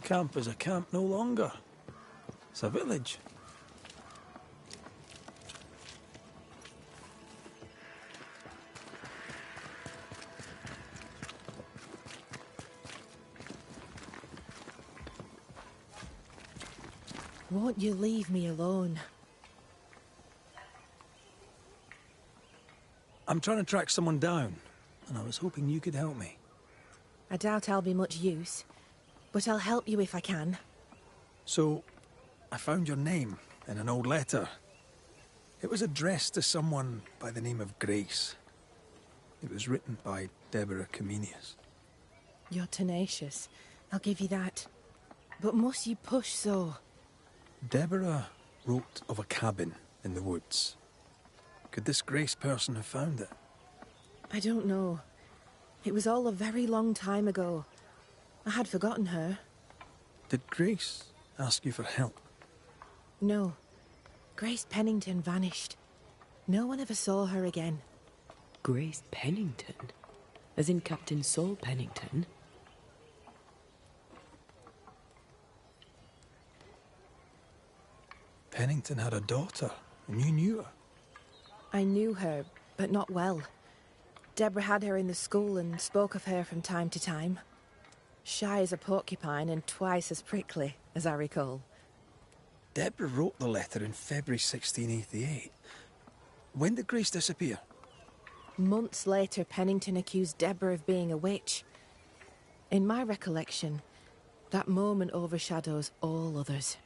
Camp is a camp no longer. It's a village. Won't you leave me alone? I'm trying to track someone down, and I was hoping you could help me. I doubt I'll be much use, but I'll help you if I can. So, I found your name in an old letter. It was addressed to someone by the name of Grace. It was written by Deborah Comenius. You're tenacious, I'll give you that. But must you push so? Deborah wrote of a cabin in the woods. Could this Grace person have found it? I don't know. It was all a very long time ago. I had forgotten her. Did Grace ask you for help? No. Grace Pennington vanished. No one ever saw her again. Grace Pennington? As in Captain Saul Pennington? Pennington had a daughter, and you knew her. I knew her, but not well. Deborah had her in the school and spoke of her from time to time. Shy as a porcupine and twice as prickly, as I recall. Deborah wrote the letter in February 1688. When did Grace disappear? Months later, Pennington accused Deborah of being a witch. In my recollection, that moment overshadows all others.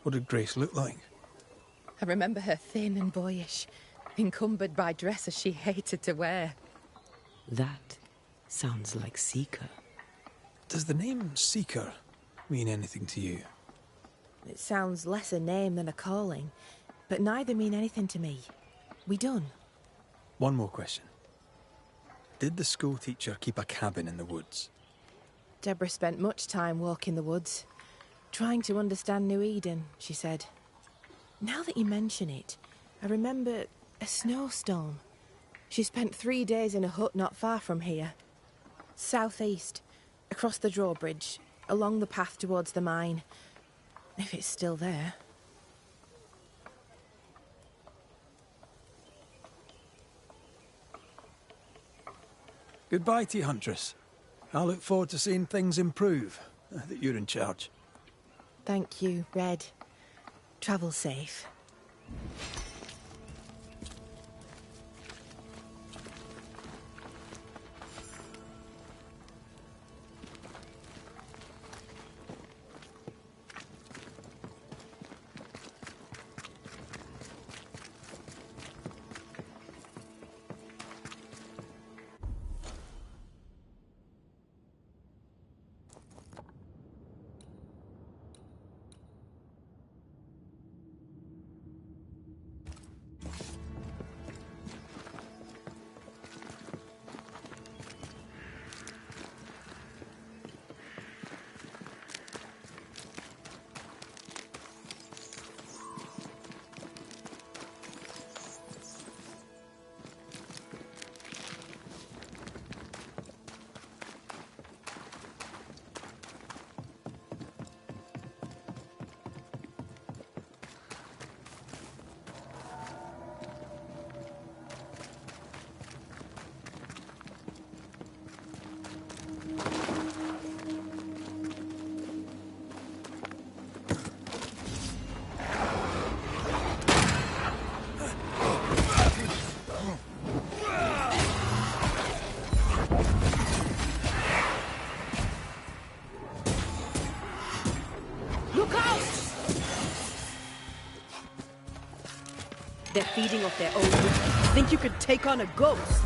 What did Grace look like? I remember her thin and boyish, encumbered by dresses she hated to wear. That sounds like Seeker. Does the name Seeker mean anything to you? It sounds less a name than a calling, but neither mean anything to me. We done? One more question. Did the school teacher keep a cabin in the woods? Deborah spent much time walking the woods, trying to understand New Eden, she said. Now that you mention it, I remember a snowstorm. She spent 3 days in a hut not far from here. Southeast, across the drawbridge, along the path towards the mine. If it's still there. Goodbye to you, Huntress. I look forward to seeing things improve, now that you're in charge. Thank you, Red. Travel safe. They're feeding off their own meat. Think you could take on a ghost?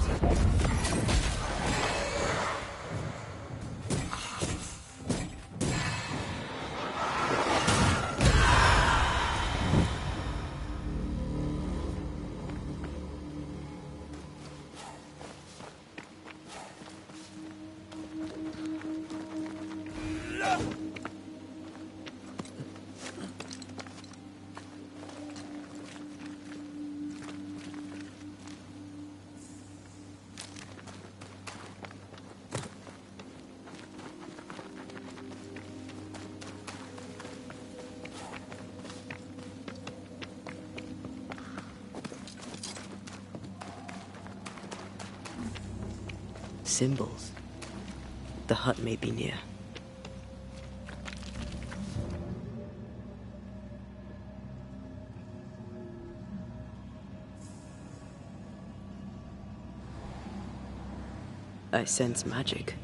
Symbols. The hut may be near. I sense magic.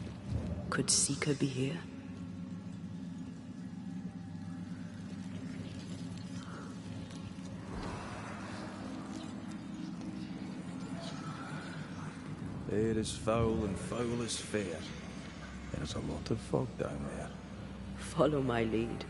Could Seeker be here? Air is foul and foul is fair. There's a lot of fog down there. Follow my lead.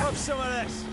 Have some of this.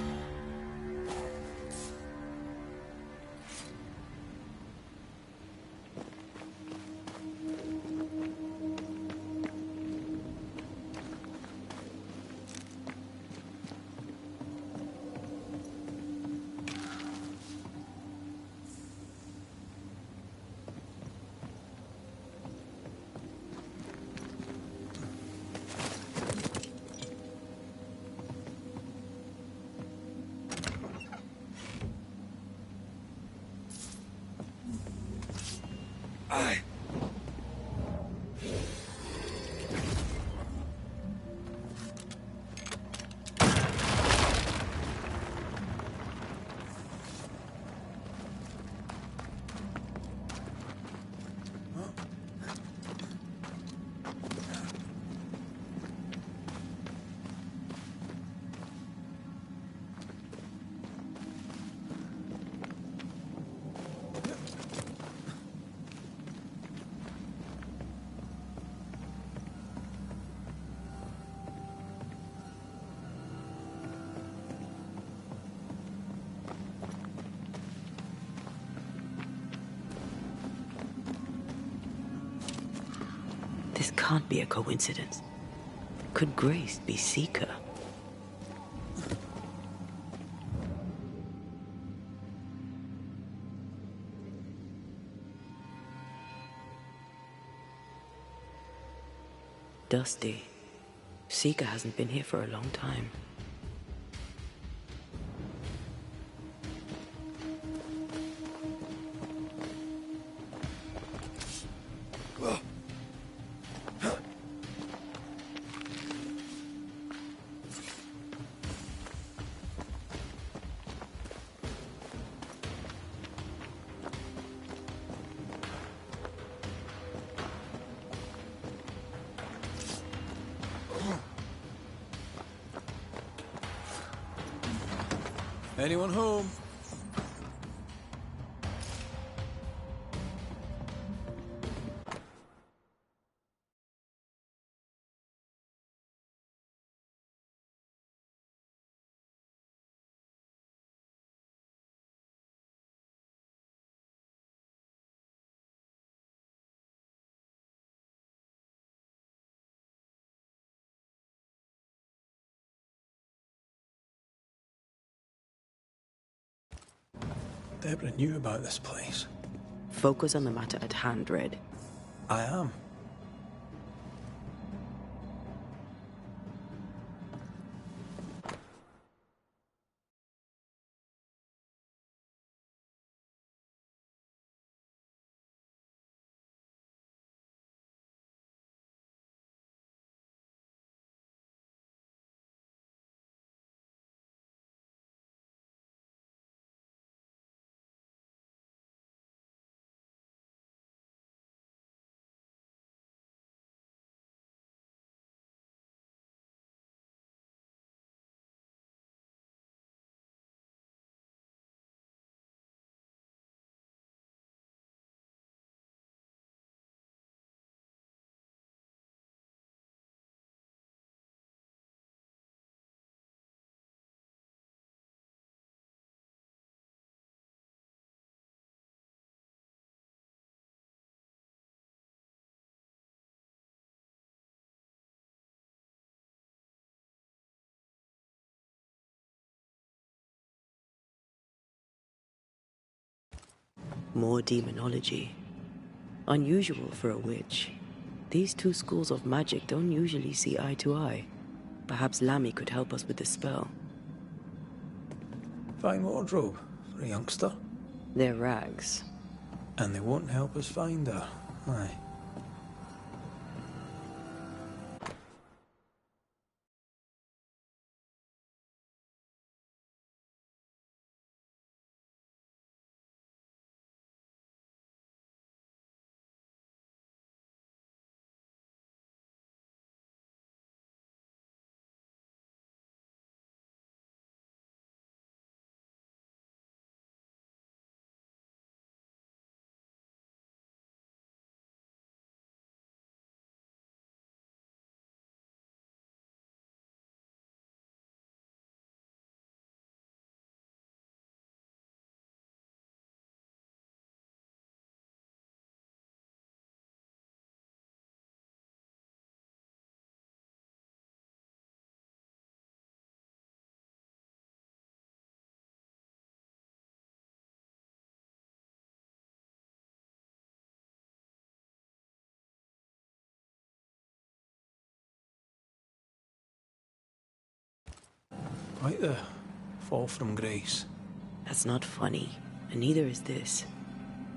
This can't be a coincidence. Could Grace be Seeker? Dusty. Seeker hasn't been here for a long time. Anyone home? Deborah knew about this place. Focus on the matter at hand, Red. I am. More demonology. Unusual for a witch. These two schools of magic don't usually see eye to eye. Perhaps Lammy could help us with the spell. Fine wardrobe for a youngster. They're rags. And they won't help us find her. Aye. Quite the fall from grace. That's not funny, and neither is this.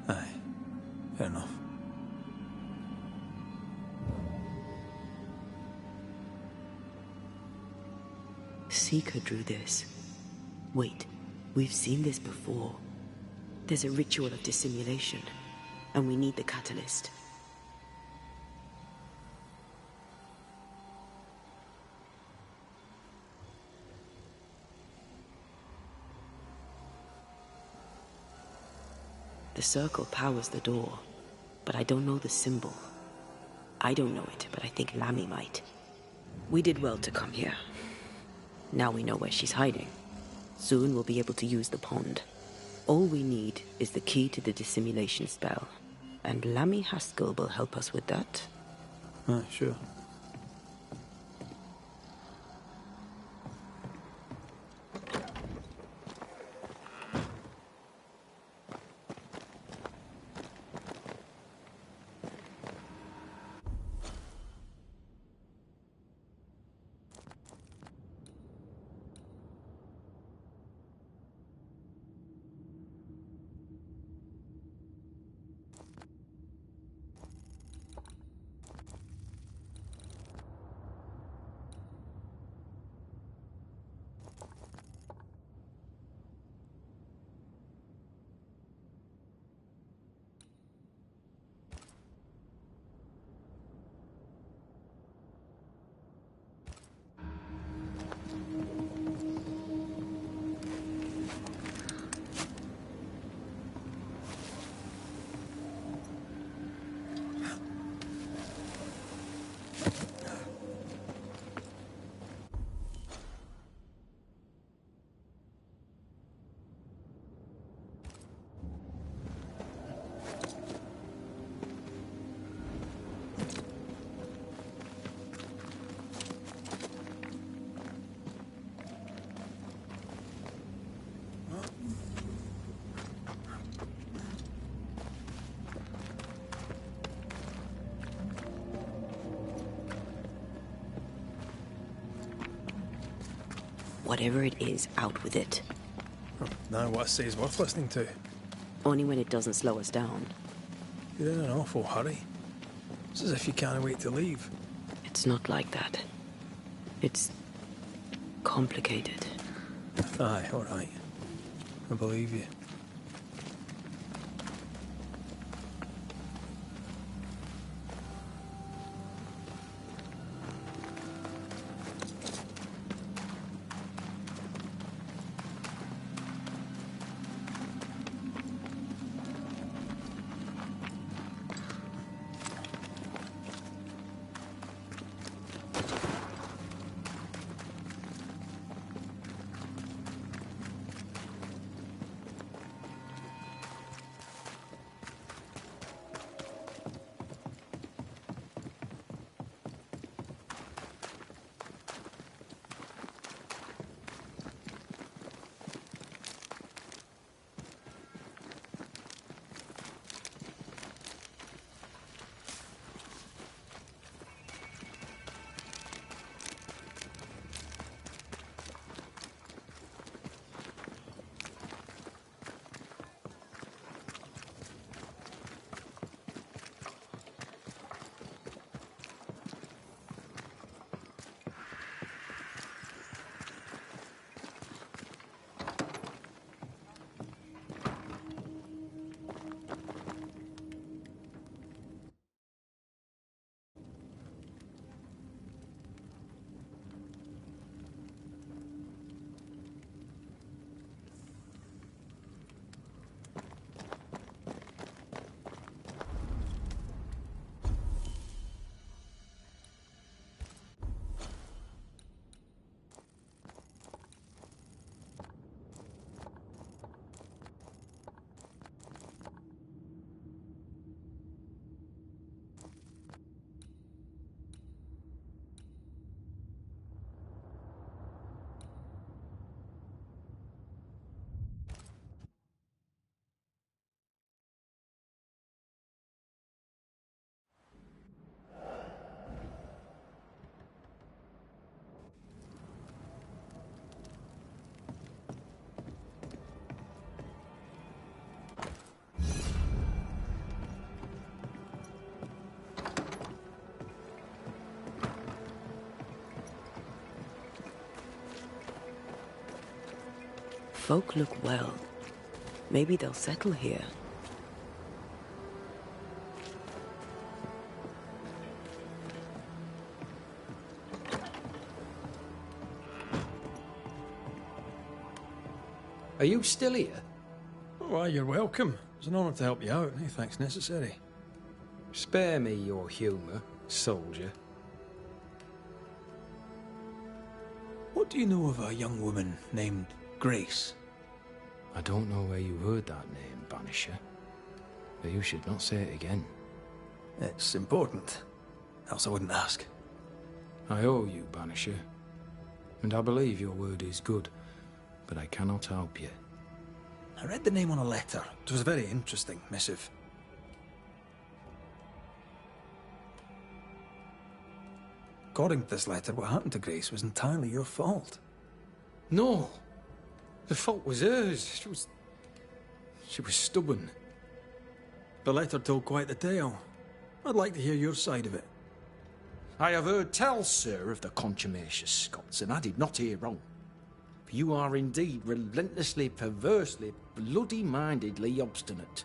Aye, fair enough. Seeker drew this. Wait, we've seen this before. There's a ritual of dissimulation, and we need the catalyst. The circle powers the door, but I don't know the symbol. I don't know it, but I think Lammy might. We did well to come here. Now we know where she's hiding. Soon we'll be able to use the pond. All we need is the key to the dissimulation spell, and Lammy Haskell will help us with that. Sure. Whatever it is, out with it. Now what I say is worth listening to. Only when it doesn't slow us down. You're in an awful hurry. It's as if you can't wait to leave. It's not like that. It's complicated. Aye, all right. I believe you. folk look well. Maybe they'll settle here. Are you still here? Oh, why, you're welcome. It's an honour to help you out. Any thanks necessary. Spare me your humour, soldier. What do you know of a young woman named Grace? I don't know where you heard that name, Banisher. But you should not say it again. It's important. Else I wouldn't ask. I owe you, Banisher. And I believe your word is good, but I cannot help you. I read the name on a letter. It was a very interesting missive. According to this letter, what happened to Grace was entirely your fault. No! The fault was hers. She was stubborn. The letter told quite the tale. I'd like to hear your side of it. I have heard tell, sir, of the contumacious Scots, and I did not hear wrong. For you are indeed relentlessly, perversely, bloody-mindedly obstinate.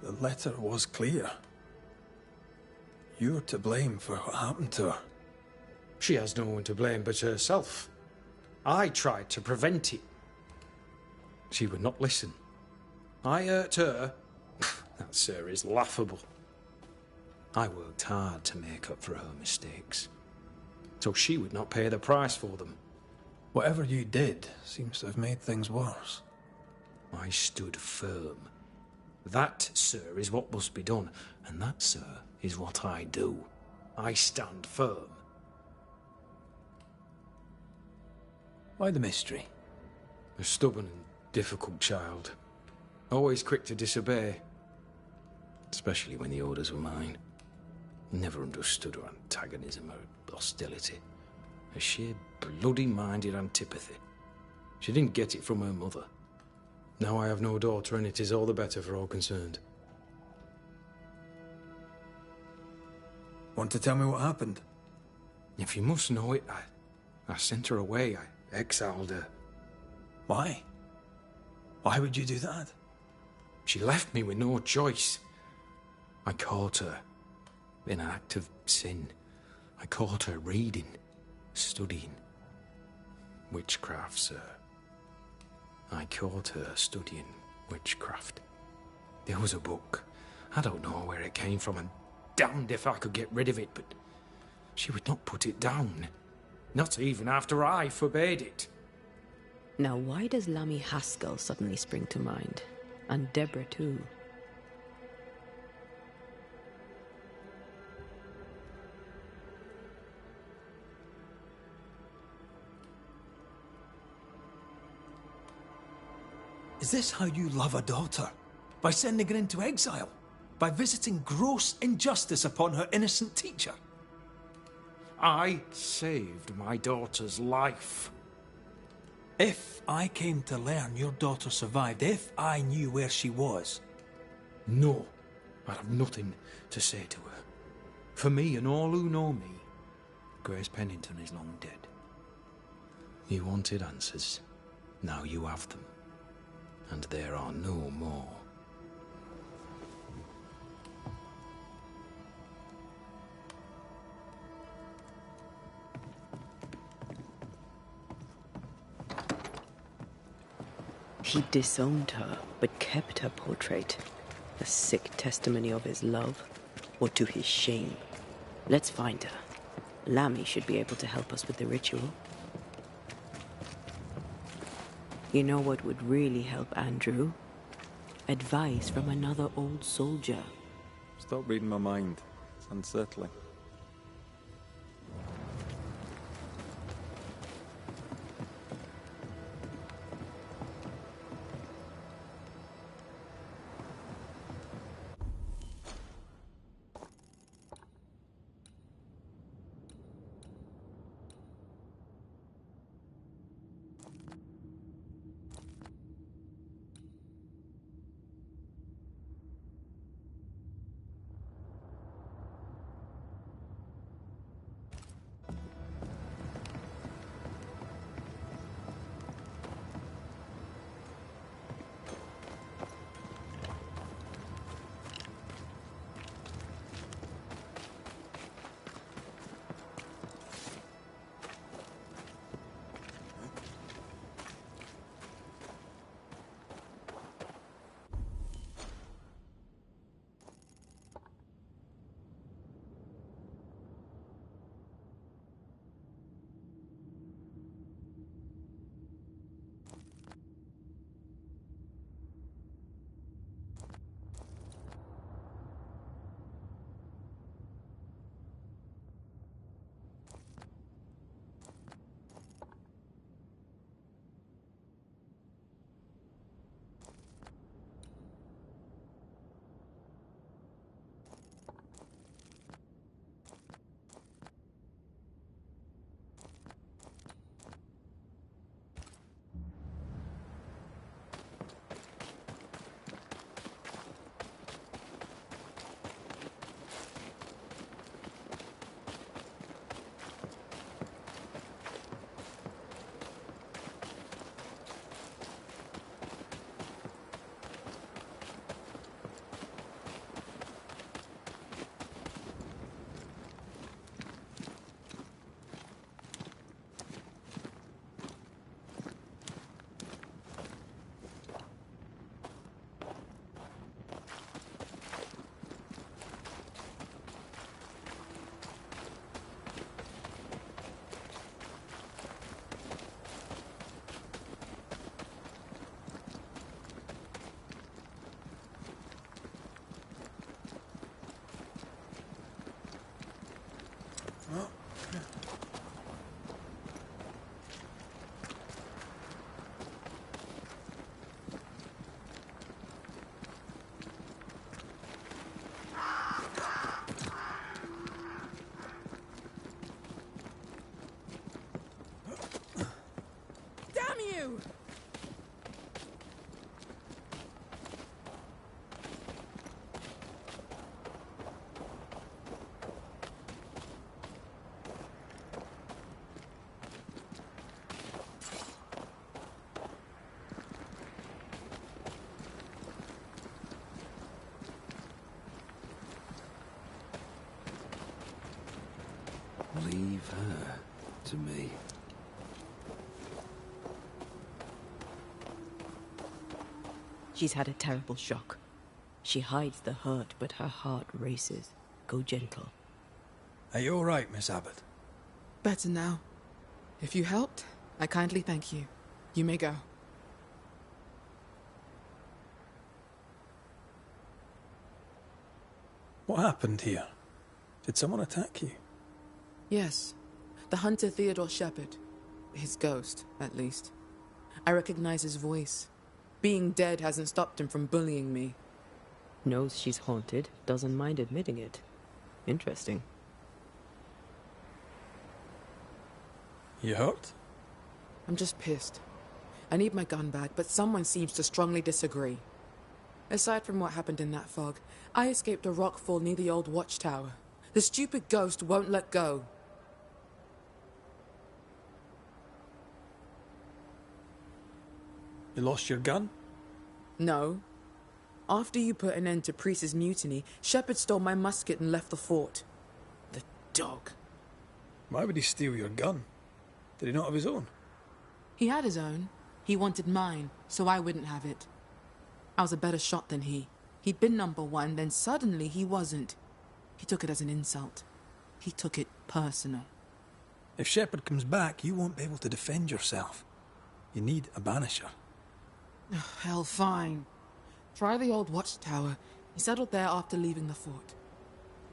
The letter was clear. You're to blame for what happened to her. She has no one to blame but herself. I tried to prevent it. She would not listen. I hurt her. That, sir, is laughable. I worked hard to make up for her mistakes, so she would not pay the price for them. Whatever you did seems to have made things worse. I stood firm. That, sir, is what must be done, and that, sir, is what I do. I stand firm. Why the mystery? A stubborn and difficult child. Always quick to disobey. Especially when the orders were mine. Never understood her antagonism or hostility. A sheer bloody-minded antipathy. She didn't get it from her mother. Now I have no daughter, and it is all the better for all concerned. Want to tell me what happened? If you must know it, I sent her away. I exiled her. Why? Why would you do that? She left me with no choice. I caught her in an act of sin. I caught her reading, studying. Witchcraft, sir. I caught her studying witchcraft. There was a book. I don't know where it came from, and damned if I could get rid of it, but she would not put it down. Not even after I forbade it. Now, why does Lammy Haskell suddenly spring to mind? And Deborah, too. Is this how you love a daughter? By sending her into exile? By visiting gross injustice upon her innocent teacher? I saved my daughter's life. If I came to learn your daughter survived, if I knew where she was... No, I have nothing to say to her. For me and all who know me, Grace Pennington is long dead. You wanted answers. Now you have them. And there are no more. He disowned her, but kept her portrait. A sick testimony of his love, or to his shame. Let's find her. Lammy should be able to help us with the ritual. You know what would really help Andrew? Advice from another old soldier. Stop reading my mind. It's unsettling. leave her to me. She's had a terrible shock. She hides the hurt, but her heart races. Go gentle. Are you all right, Miss Abbott? Better now. If you helped, I kindly thank you. You may go. What happened here? Did someone attack you? Yes. The hunter Theodore Shepherd. His ghost, at least. I recognize his voice. Being dead hasn't stopped him from bullying me. Knows she's haunted, doesn't mind admitting it. Interesting. You hurt? I'm just pissed. I need my gun back, but someone seems to strongly disagree. Aside from what happened in that fog, I escaped a rockfall near the old watchtower. The stupid ghost won't let go. You lost your gun? No. After you put an end to Priest's mutiny, Shepherd stole my musket and left the fort. The dog. Why would he steal your gun? Did he not have his own? He had his own. He wanted mine, so I wouldn't have it. I was a better shot than he. He'd been #1, then suddenly he wasn't. He took it as an insult. He took it personal. If Shepherd comes back, you won't be able to defend yourself. You need a banisher. Hell, fine. Try the old watchtower. He settled there after leaving the fort.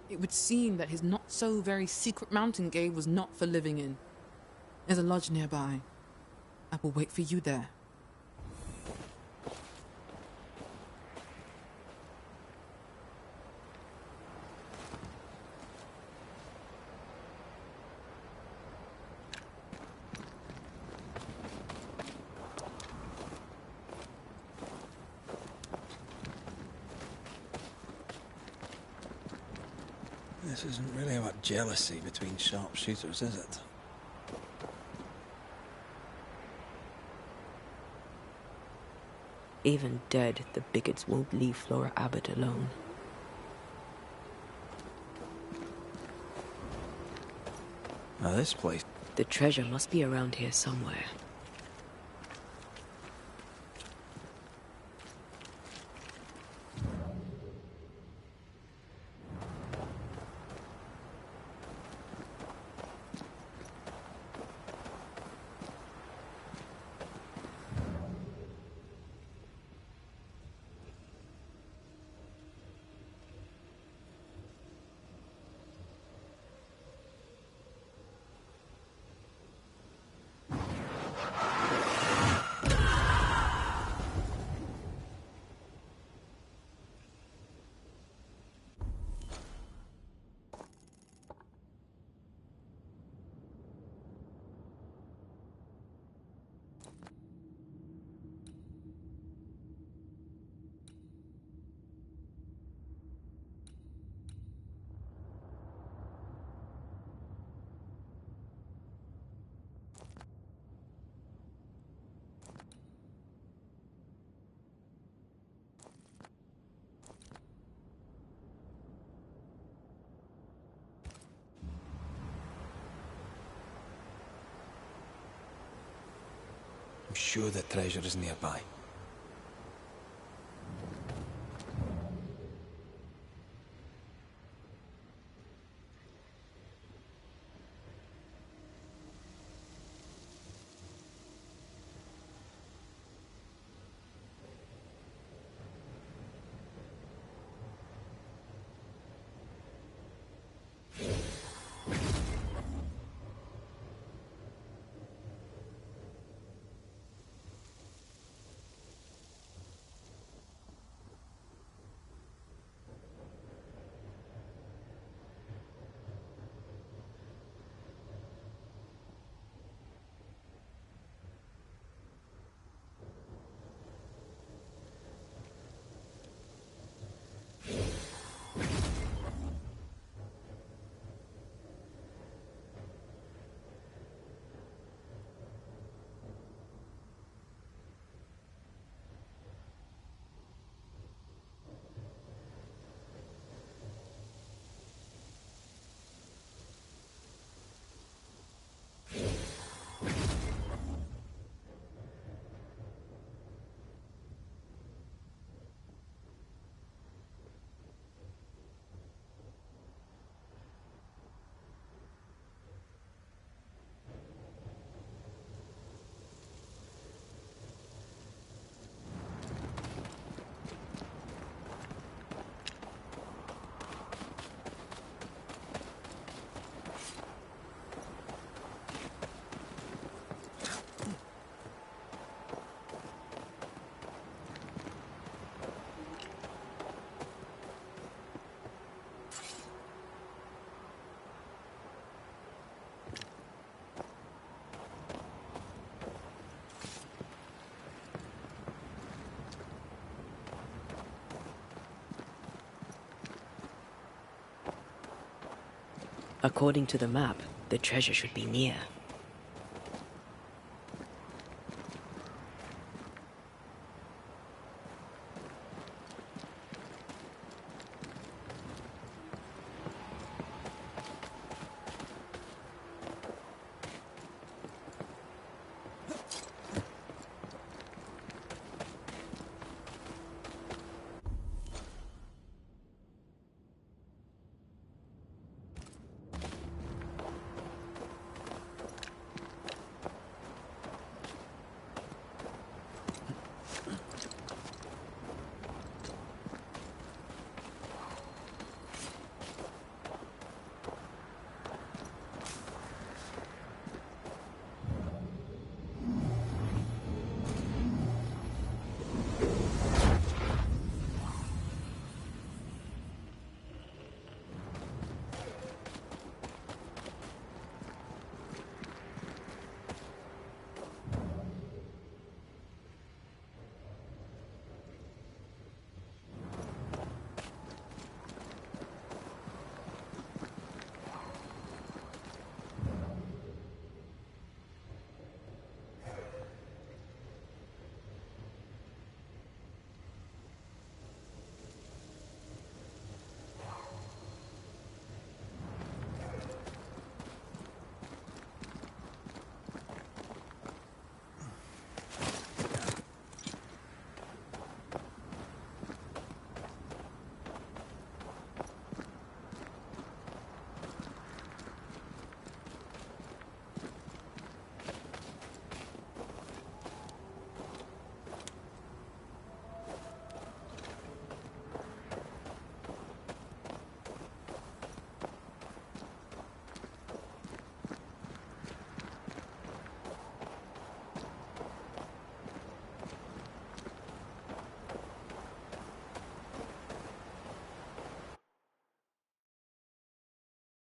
It would seem that his not-so-very-secret mountain cave was not for living in. There's a lodge nearby. I will wait for you there. This isn't really about jealousy between sharpshooters, is it? Even dead, the bigots won't leave Flora Abbott alone. Now this place... The treasure must be around here somewhere. I'm sure the treasure is nearby. According to the map, the treasure should be near.